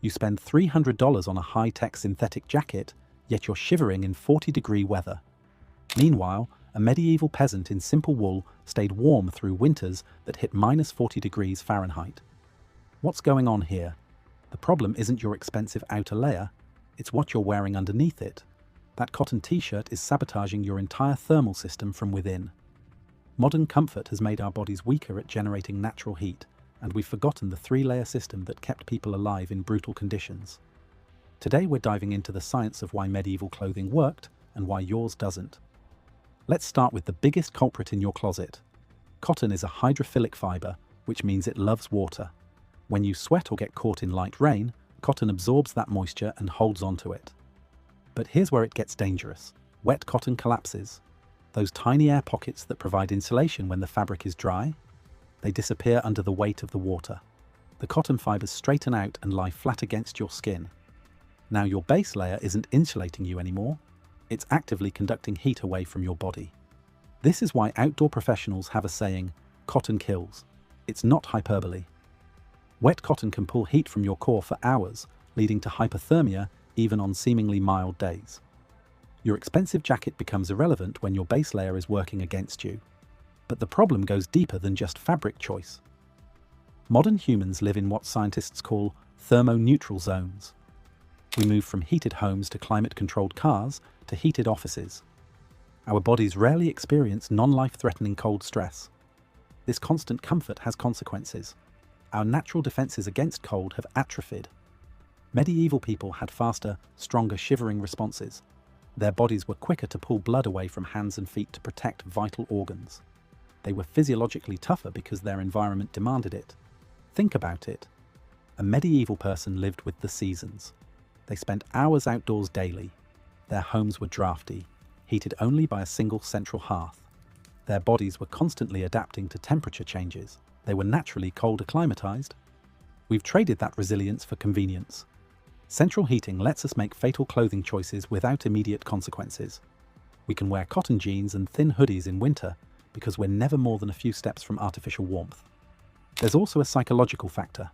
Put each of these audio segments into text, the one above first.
You spend $300 on a high-tech synthetic jacket, yet you're shivering in 40-degree weather. Meanwhile, a medieval peasant in simple wool stayed warm through winters that hit minus 40 degrees Fahrenheit. What's going on here? The problem isn't your expensive outer layer, it's what you're wearing underneath it. That cotton t-shirt is sabotaging your entire thermal system from within. Modern comfort has made our bodies weaker at generating natural heat, and we've forgotten the three-layer system that kept people alive in brutal conditions. Today we're diving into the science of why medieval clothing worked and why yours doesn't. Let's start with the biggest culprit in your closet. Cotton is a hydrophilic fiber, which means it loves water. When you sweat or get caught in light rain, cotton absorbs that moisture and holds onto it. But here's where it gets dangerous. Wet cotton collapses. Those tiny air pockets that provide insulation when the fabric is dry, they disappear under the weight of the water. The cotton fibers straighten out and lie flat against your skin. Now your base layer isn't insulating you anymore, it's actively conducting heat away from your body. This is why outdoor professionals have a saying, "Cotton kills." It's not hyperbole. Wet cotton can pull heat from your core for hours, leading to hypothermia even on seemingly mild days. Your expensive jacket becomes irrelevant when your base layer is working against you. But the problem goes deeper than just fabric choice. Modern humans live in what scientists call thermoneutral zones. We move from heated homes to climate-controlled cars to heated offices. Our bodies rarely experience non-life-threatening cold stress. This constant comfort has consequences. Our natural defenses against cold have atrophied. Medieval people had faster, stronger shivering responses. Their bodies were quicker to pull blood away from hands and feet to protect vital organs. They were physiologically tougher because their environment demanded it. Think about it. A medieval person lived with the seasons. They spent hours outdoors daily. Their homes were drafty, heated only by a single central hearth. Their bodies were constantly adapting to temperature changes. They were naturally cold acclimatized. We've traded that resilience for convenience. Central heating lets us make fatal clothing choices without immediate consequences. We can wear cotton jeans and thin hoodies in winter because we're never more than a few steps from artificial warmth. There's also a psychological factor.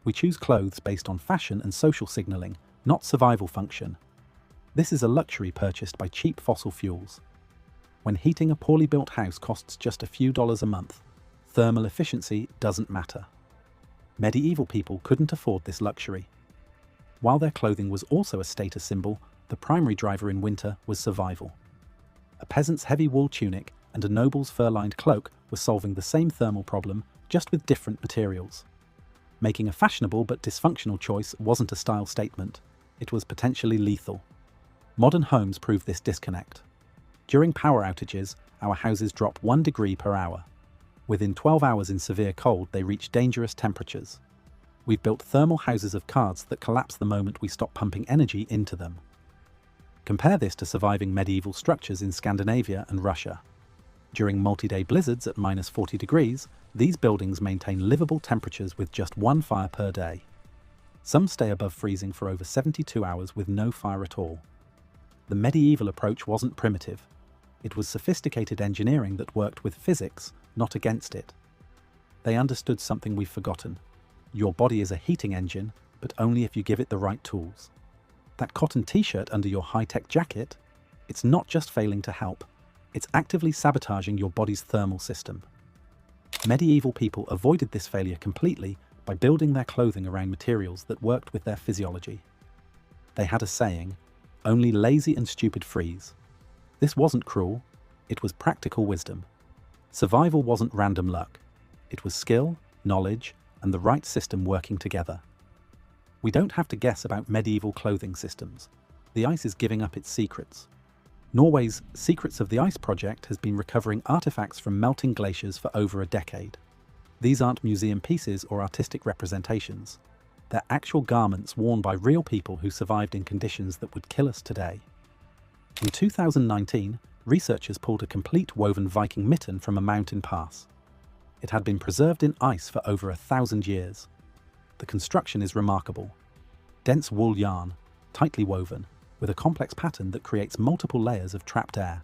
We choose clothes based on fashion and social signaling, not survival function. This is a luxury purchased by cheap fossil fuels. When heating a poorly built house costs just a few dollars a month, thermal efficiency doesn't matter. Medieval people couldn't afford this luxury. While their clothing was also a status symbol, the primary driver in winter was survival. A peasant's heavy wool tunic and a noble's fur-lined cloak were solving the same thermal problem, just with different materials. Making a fashionable but dysfunctional choice wasn't a style statement, it was potentially lethal. Modern homes prove this disconnect. During power outages, our houses drop 1 degree per hour. Within 12 hours in severe cold, they reach dangerous temperatures. We've built thermal houses of cards that collapse the moment we stop pumping energy into them. Compare this to surviving medieval structures in Scandinavia and Russia. During multi-day blizzards at minus 40 degrees, these buildings maintain livable temperatures with just one fire per day. Some stay above freezing for over 72 hours with no fire at all. The medieval approach wasn't primitive. It was sophisticated engineering that worked with physics, not against it. They understood something we've forgotten. Your body is a heating engine, but only if you give it the right tools. That cotton t-shirt under your high-tech jacket, it's not just failing to help, it's actively sabotaging your body's thermal system. Medieval people avoided this failure completely by building their clothing around materials that worked with their physiology. They had a saying, "Only lazy and stupid freeze." This wasn't cruel, it was practical wisdom. Survival wasn't random luck. It was skill, knowledge, and the right system working together. We don't have to guess about medieval clothing systems. The ice is giving up its secrets. Norway's Secrets of the Ice project has been recovering artifacts from melting glaciers for over a decade. These aren't museum pieces or artistic representations. They're actual garments worn by real people who survived in conditions that would kill us today. In 2019, researchers pulled a complete woven Viking mitten from a mountain pass. It had been preserved in ice for over 1,000 years. The construction is remarkable. Dense wool yarn, tightly woven, with a complex pattern that creates multiple layers of trapped air.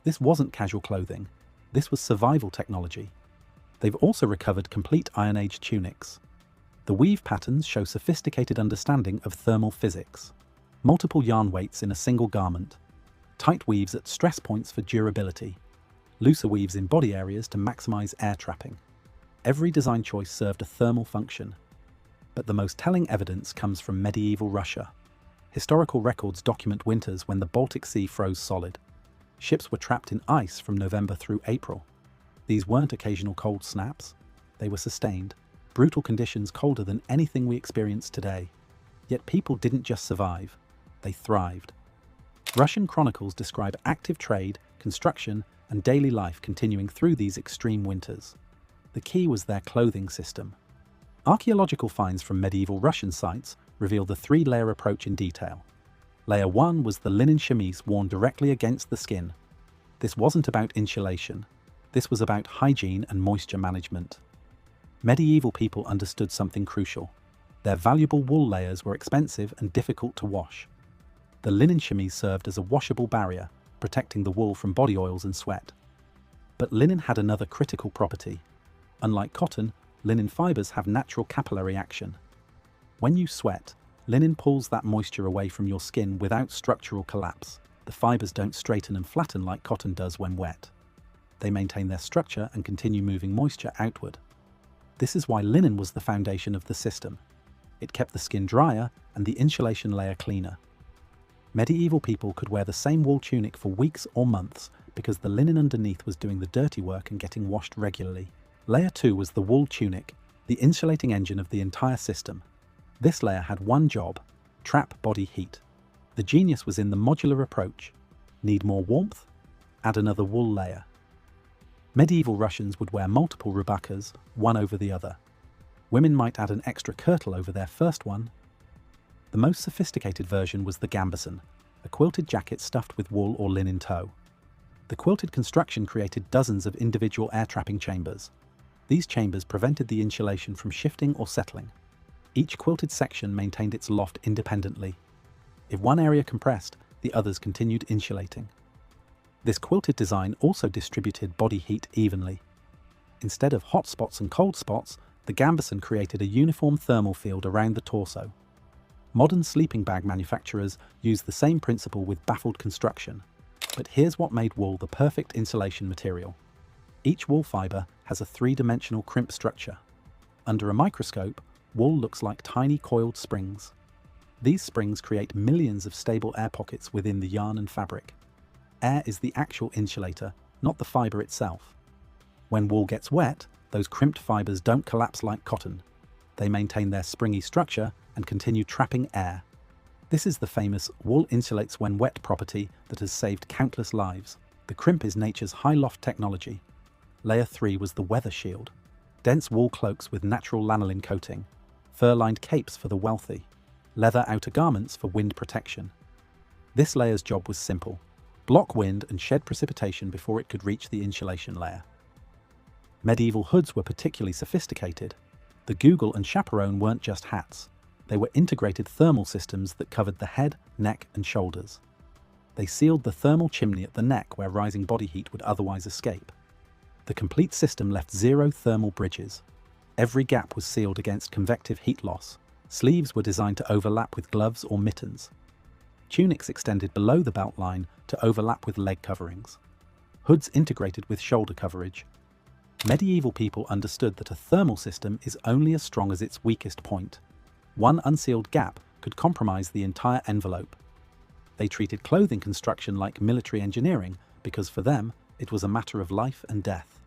This wasn't casual clothing, this was survival technology. They've also recovered complete Iron Age tunics. The weave patterns show sophisticated understanding of thermal physics. Multiple yarn weights in a single garment. Tight weaves at stress points for durability. Looser weaves in body areas to maximize air trapping. Every design choice served a thermal function. But the most telling evidence comes from medieval Russia. Historical records document winters when the Baltic Sea froze solid. Ships were trapped in ice from November through April. These weren't occasional cold snaps. They were sustained, brutal conditions colder than anything we experience today. Yet people didn't just survive, they thrived. Russian chronicles describe active trade, construction, and daily life continuing through these extreme winters. The key was their clothing system. Archaeological finds from medieval Russian sites reveal the three-layer approach in detail. Layer 1 was the linen chemise worn directly against the skin. This wasn't about insulation. This was about hygiene and moisture management. Medieval people understood something crucial. Their valuable wool layers were expensive and difficult to wash. The linen chemise served as a washable barrier, protecting the wool from body oils and sweat. But linen had another critical property. Unlike cotton, linen fibers have natural capillary action. When you sweat, linen pulls that moisture away from your skin without structural collapse. The fibers don't straighten and flatten like cotton does when wet. They maintain their structure and continue moving moisture outward. This is why linen was the foundation of the system. It kept the skin drier and the insulation layer cleaner. Medieval people could wear the same wool tunic for weeks or months because the linen underneath was doing the dirty work and getting washed regularly. Layer 2 was the wool tunic, the insulating engine of the entire system. This layer had one job: trap body heat. The genius was in the modular approach. Need more warmth? Add another wool layer. Medieval Russians would wear multiple rubakas, one over the other. Women might add an extra kirtle over their first one. The most sophisticated version was the gambeson, a quilted jacket stuffed with wool or linen tow. The quilted construction created dozens of individual air-trapping chambers. These chambers prevented the insulation from shifting or settling. Each quilted section maintained its loft independently. If one area compressed, the others continued insulating. This quilted design also distributed body heat evenly. Instead of hot spots and cold spots, the gambeson created a uniform thermal field around the torso. Modern sleeping bag manufacturers use the same principle with baffled construction. But here's what made wool the perfect insulation material. Each wool fiber has a three-dimensional crimp structure. Under a microscope, wool looks like tiny coiled springs. These springs create millions of stable air pockets within the yarn and fabric. Air is the actual insulator, not the fiber itself. When wool gets wet, those crimped fibers don't collapse like cotton. They maintain their springy structure and continue trapping air. This is the famous wool insulates when wet property that has saved countless lives. The crimp is nature's high loft technology. Layer 3 was the weather shield. Dense wool cloaks with natural lanolin coating. Fur-lined capes for the wealthy. Leather outer garments for wind protection. This layer's job was simple: block wind and shed precipitation before it could reach the insulation layer. Medieval hoods were particularly sophisticated. The Google and chaperone weren't just hats. They were integrated thermal systems that covered the head, neck, and shoulders. They sealed the thermal chimney at the neck where rising body heat would otherwise escape. The complete system left zero thermal bridges. Every gap was sealed against convective heat loss. Sleeves were designed to overlap with gloves or mittens. Tunics extended below the belt line to overlap with leg coverings. Hoods integrated with shoulder coverage. Medieval people understood that a thermal system is only as strong as its weakest point. One unsealed gap could compromise the entire envelope. They treated clothing construction like military engineering because for them, it was a matter of life and death.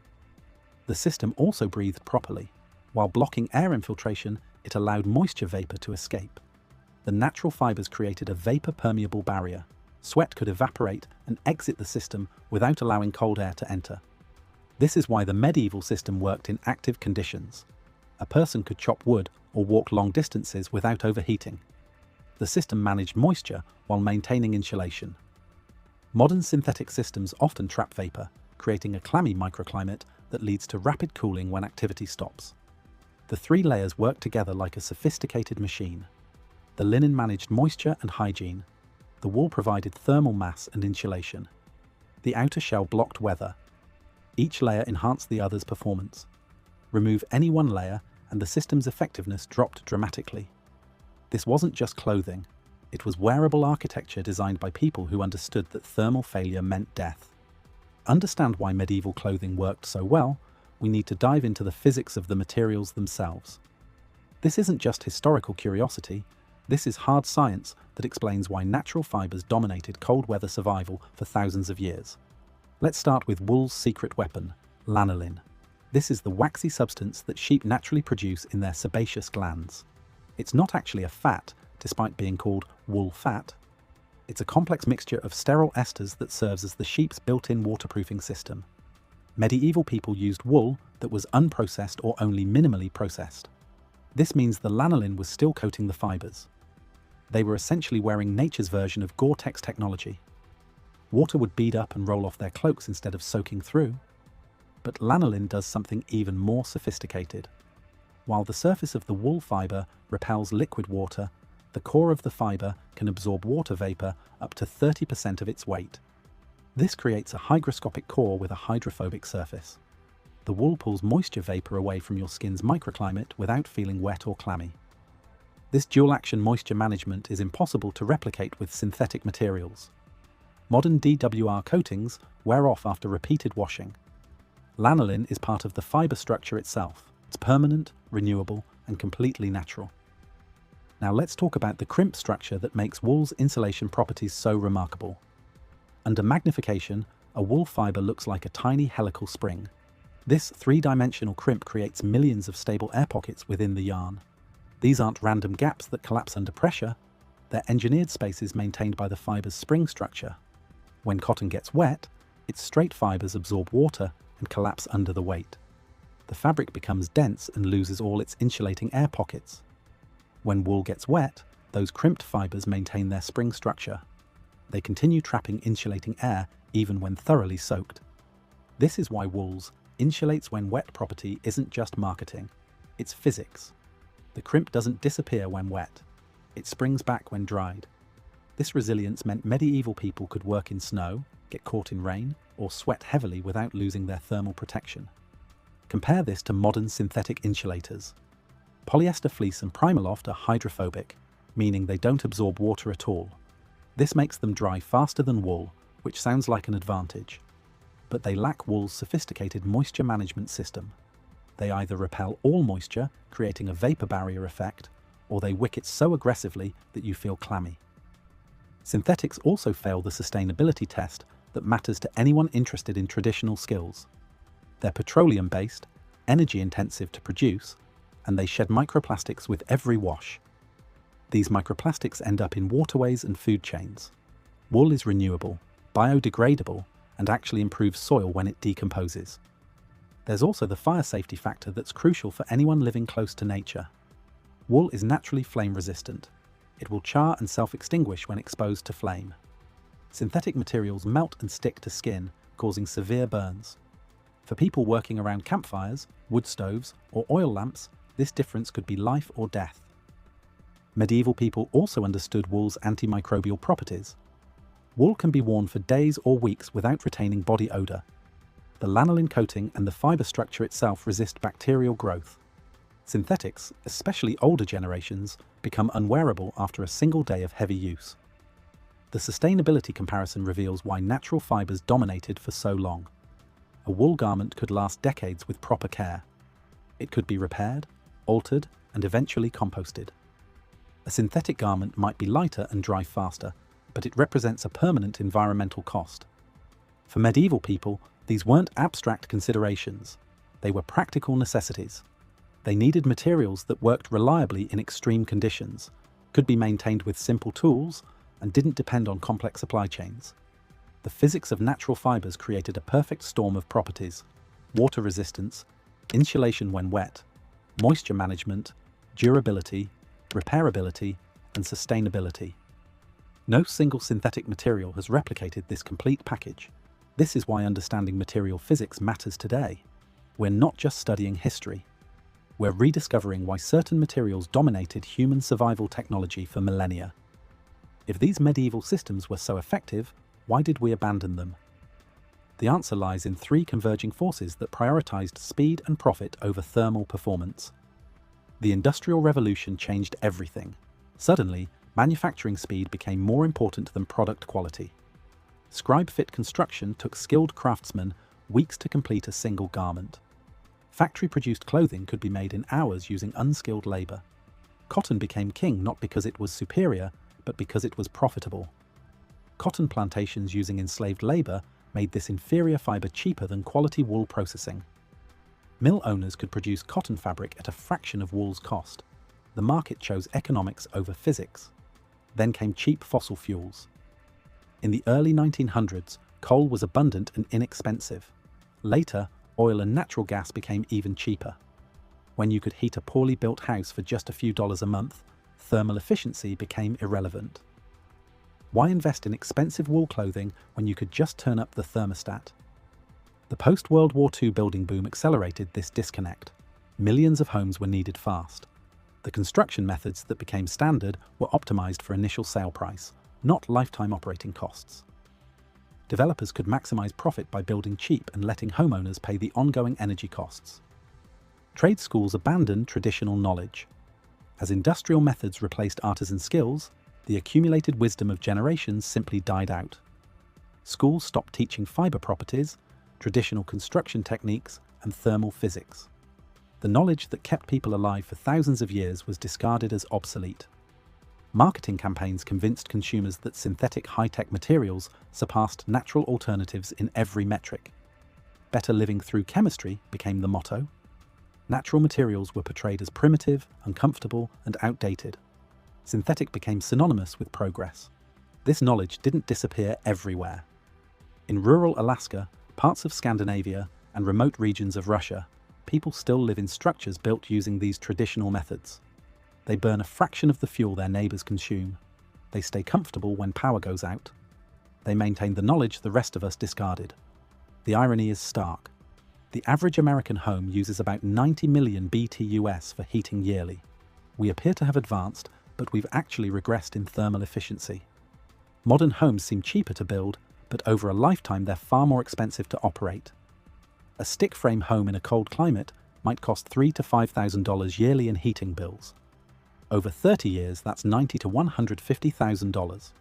The system also breathed properly. While blocking air infiltration, it allowed moisture vapor to escape. The natural fibers created a vapor-permeable barrier. Sweat could evaporate and exit the system without allowing cold air to enter. This is why the medieval system worked in active conditions. A person could chop wood or walk long distances without overheating. The system managed moisture while maintaining insulation. Modern synthetic systems often trap vapor, creating a clammy microclimate that leads to rapid cooling when activity stops. The three layers work together like a sophisticated machine. The linen managed moisture and hygiene. The wool provided thermal mass and insulation. The outer shell blocked weather. Each layer enhanced the other's performance. Remove any one layer, and the system's effectiveness dropped dramatically. This wasn't just clothing. It was wearable architecture designed by people who understood that thermal failure meant death. To understand why medieval clothing worked so well, we need to dive into the physics of the materials themselves. This isn't just historical curiosity, this is hard science that explains why natural fibers dominated cold weather survival for thousands of years. Let's start with wool's secret weapon, lanolin. This is the waxy substance that sheep naturally produce in their sebaceous glands. It's not actually a fat, despite being called wool fat. It's a complex mixture of sterile esters that serves as the sheep's built-in waterproofing system. Medieval people used wool that was unprocessed or only minimally processed. This means the lanolin was still coating the fibers. They were essentially wearing nature's version of Gore-Tex technology. Water would bead up and roll off their cloaks instead of soaking through. But lanolin does something even more sophisticated. While the surface of the wool fiber repels liquid water, the core of the fiber can absorb water vapor up to 30% of its weight. This creates a hygroscopic core with a hydrophobic surface. The wool pulls moisture vapor away from your skin's microclimate without feeling wet or clammy. This dual-action moisture management is impossible to replicate with synthetic materials. Modern DWR coatings wear off after repeated washing. Lanolin is part of the fiber structure itself. It's permanent, renewable, and completely natural. Now let's talk about the crimp structure that makes wool's insulation properties so remarkable. Under magnification, a wool fiber looks like a tiny helical spring. This three-dimensional crimp creates millions of stable air pockets within the yarn. These aren't random gaps that collapse under pressure. They're engineered spaces maintained by the fiber's spring structure. When cotton gets wet, its straight fibers absorb water and collapse under the weight. The fabric becomes dense and loses all its insulating air pockets. When wool gets wet, those crimped fibers maintain their spring structure. They continue trapping insulating air even when thoroughly soaked. This is why wool's insulates when wet property isn't just marketing, it's physics. The crimp doesn't disappear when wet. It springs back when dried. This resilience meant medieval people could work in snow, get caught in rain, or sweat heavily without losing their thermal protection. Compare this to modern synthetic insulators. Polyester fleece and Primaloft are hydrophobic, meaning they don't absorb water at all. This makes them dry faster than wool, which sounds like an advantage. But they lack wool's sophisticated moisture management system. They either repel all moisture, creating a vapor barrier effect, or they wick it so aggressively that you feel clammy. Synthetics also fail the sustainability test that matters to anyone interested in traditional skills. They're petroleum-based, energy-intensive to produce, and they shed microplastics with every wash. These microplastics end up in waterways and food chains. Wool is renewable, biodegradable, and actually improves soil when it decomposes. There's also the fire safety factor that's crucial for anyone living close to nature. Wool is naturally flame resistant. It will char and self-extinguish when exposed to flame. Synthetic materials melt and stick to skin, causing severe burns. For people working around campfires, wood stoves, or oil lamps, this difference could be life or death. Medieval people also understood wool's antimicrobial properties. Wool can be worn for days or weeks without retaining body odor. The lanolin coating and the fiber structure itself resist bacterial growth. Synthetics, especially older generations, become unwearable after a single day of heavy use. The sustainability comparison reveals why natural fibers dominated for so long. A wool garment could last decades with proper care. It could be repaired, altered, and eventually composted. A synthetic garment might be lighter and dry faster, but it represents a permanent environmental cost. For medieval people, these weren't abstract considerations. They were practical necessities. They needed materials that worked reliably in extreme conditions, could be maintained with simple tools, and didn't depend on complex supply chains. The physics of natural fibers created a perfect storm of properties: water resistance, insulation when wet, moisture management, durability, repairability, and sustainability. No single synthetic material has replicated this complete package. This is why understanding material physics matters today. We're not just studying history. We're rediscovering why certain materials dominated human survival technology for millennia. If these medieval systems were so effective, why did we abandon them? The answer lies in three converging forces that prioritized speed and profit over thermal performance. The Industrial Revolution changed everything. Suddenly, manufacturing speed became more important than product quality. Scribe-fit construction took skilled craftsmen weeks to complete a single garment. Factory-produced clothing could be made in hours using unskilled labor. Cotton became king not because it was superior, but because it was profitable. Cotton plantations using enslaved labor made this inferior fiber cheaper than quality wool processing. Mill owners could produce cotton fabric at a fraction of wool's cost. The market chose economics over physics. Then came cheap fossil fuels. In the early 1900s, coal was abundant and inexpensive. Later, oil and natural gas became even cheaper. When you could heat a poorly built house for just a few dollars a month, thermal efficiency became irrelevant. Why invest in expensive wool clothing when you could just turn up the thermostat? The post-World War II building boom accelerated this disconnect. Millions of homes were needed fast. The construction methods that became standard were optimized for initial sale price, not lifetime operating costs. Developers could maximize profit by building cheap and letting homeowners pay the ongoing energy costs. Trade schools abandoned traditional knowledge. As industrial methods replaced artisan skills, the accumulated wisdom of generations simply died out. Schools stopped teaching fiber properties, traditional construction techniques, and thermal physics. The knowledge that kept people alive for thousands of years was discarded as obsolete. Marketing campaigns convinced consumers that synthetic high-tech materials surpassed natural alternatives in every metric. Better living through chemistry became the motto. Natural materials were portrayed as primitive, uncomfortable, and outdated. Synthetic became synonymous with progress. This knowledge didn't disappear everywhere. In rural Alaska, parts of Scandinavia, and remote regions of Russia, people still live in structures built using these traditional methods. They burn a fraction of the fuel their neighbors consume. They stay comfortable when power goes out. They maintain the knowledge the rest of us discarded. The irony is stark. The average American home uses about 90 million BTUs for heating yearly. We appear to have advanced, but we've actually regressed in thermal efficiency. Modern homes seem cheaper to build, but over a lifetime they're far more expensive to operate. A stick frame home in a cold climate might cost $3,000 to $5,000 yearly in heating bills. Over 30 years, that's $90,000 to $150,000.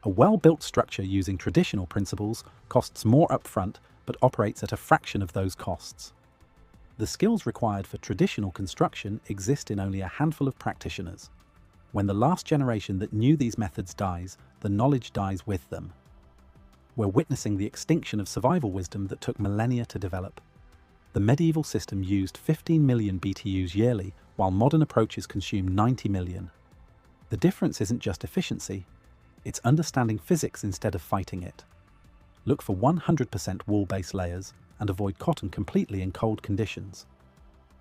A well-built structure using traditional principles costs more upfront, but operates at a fraction of those costs. The skills required for traditional construction exist in only a handful of practitioners. When the last generation that knew these methods dies, the knowledge dies with them. We're witnessing the extinction of survival wisdom that took millennia to develop. The medieval system used 15 million BTUs yearly, while modern approaches consume 90 million. The difference isn't just efficiency, it's understanding physics instead of fighting it. Look for 100% wool-based layers and avoid cotton completely in cold conditions.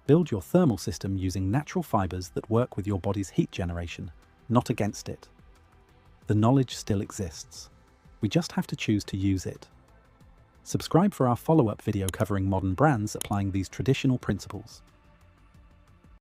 Build your thermal system using natural fibers that work with your body's heat generation, not against it. The knowledge still exists. We just have to choose to use it. Subscribe for our follow-up video covering modern brands applying these traditional principles.